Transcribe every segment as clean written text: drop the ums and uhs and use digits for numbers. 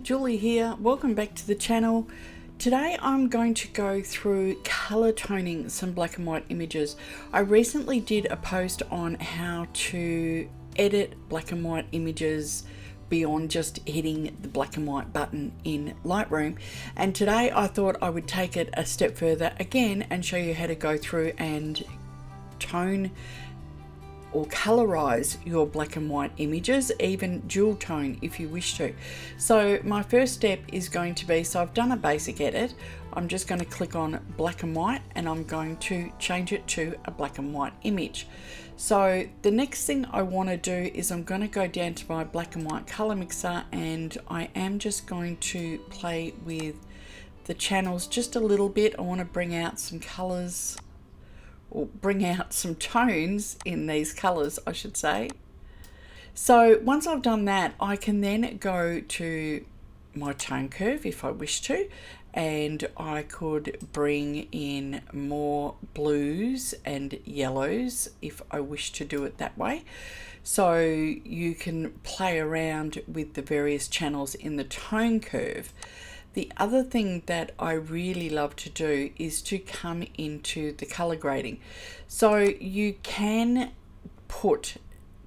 Julie here. Welcome back to the channel. Today I'm going to go through color toning some black and white images. I recently did a post on how to edit black and white images beyond just hitting the black and white button in Lightroom, and today I thought I would take it a step further again and show you how to go through and tone or colorize your black and white images, even dual tone if you wish to. So my first step is going to be, so I've done a basic edit, I'm just going to click on black and white and I'm going to change it to a black and white image. So the next thing I want to do is I'm going to go down to my black and white color mixer, and I am just going to play with the channels just a little bit. I want to bring out some colors, or bring out some tones in these colors, I should say. So once I've done that, I can then go to my tone curve if I wish to, and I could bring in more blues and yellows if I wish to do it that way. So you can play around with the various channels in the tone curve. The other thing that I really love to do is to come into the color grading. So you can put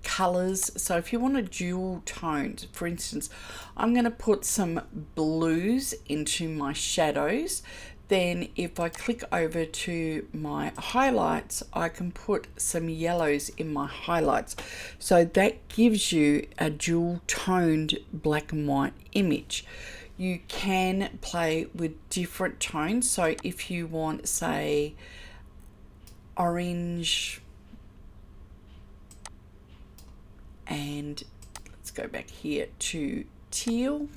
colors, so if you want a dual tone, for instance, I'm going to put some blues into my shadows. Then if I click over to my highlights, I can put some yellows in my highlights. So that gives you a dual toned black and white image. You can play with different tones. So if you want, say, orange, and let's go back here to teal,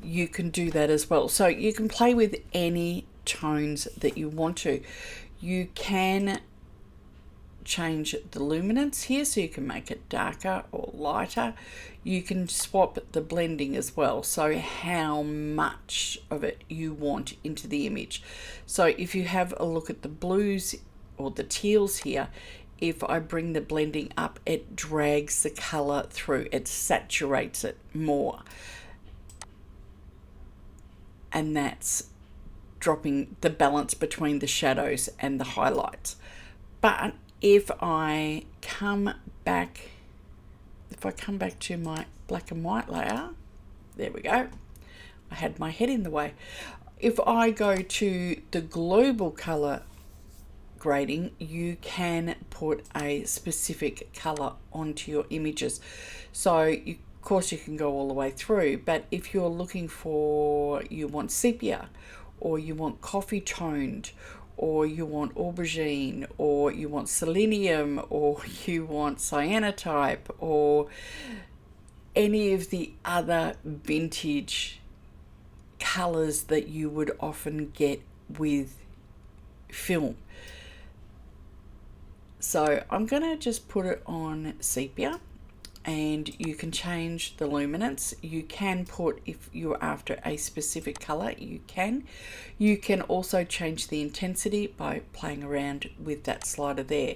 you can do that as well. So you can play with any tones that you want to. You can change the luminance here, so you can make it darker or lighter. You can swap the blending as well, so how much of it you want into the image. So if you have a look at the blues or the teals here, if I bring the blending up, it drags the color through, it saturates it more, and that's dropping the balance between the shadows and the highlights. But if I come back to my black and white layer, there we go, I had my head in the way. If I go to the global color grading, you can put a specific color onto your images. So of course you can go all the way through, but if you're looking for, you want sepia, or you want coffee toned, or you want aubergine, or you want selenium, or you want cyanotype, or any of the other vintage colors that you would often get with film. So I'm going to just put it on sepia, and you can change the luminance. You can put, if you're after a specific color, you can. You can also change the intensity by playing around with that slider there.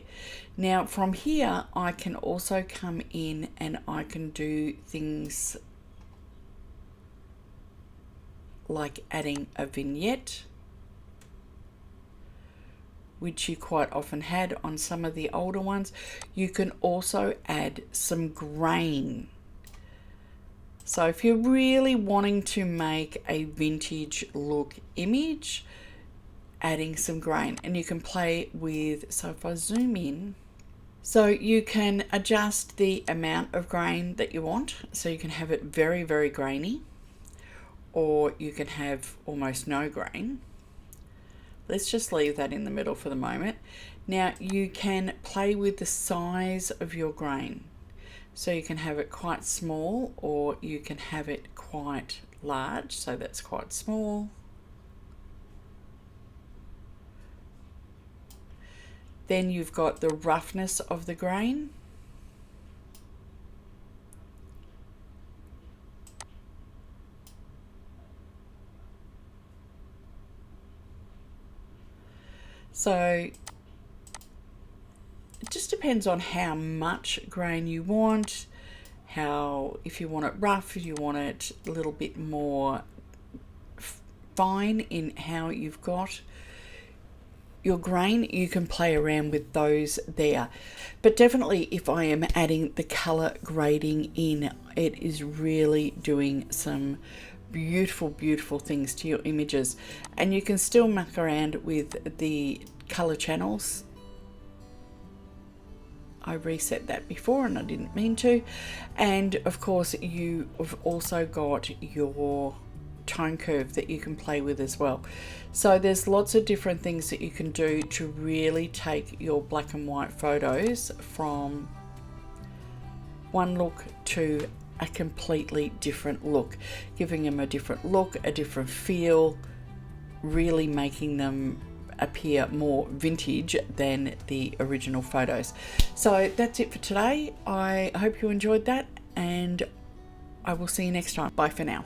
Now from here, I can also come in and I can do things like adding a vignette, which you quite often had on some of the older ones. You can also add some grain. So if you're really wanting to make a vintage look image, adding some grain, and you can play with, so if I zoom in, so you can adjust the amount of grain that you want. So you can have it very, very grainy, or you can have almost no grain. Let's just leave that in the middle for the moment. Now you can play with the size of your grain. So you can have it quite small, or you can have it quite large. So that's quite small. Then you've got the roughness of the grain. So it just depends on how much grain you want, how, if you want it rough, if you want it a little bit more fine in how you've got your grain, you can play around with those there. But definitely if I am adding the color grading in, it is really doing some beautiful things to your images. And you can still muck around with the color channels. I reset that before and I didn't mean to. And of course you have also got your tone curve that you can play with as well. So there's lots of different things that you can do to really take your black and white photos from one look to a completely different look, giving them a different look, a different feel, really making them appear more vintage than the original photos. So that's it for today. I hope you enjoyed that, and I will see you next time. Bye for now.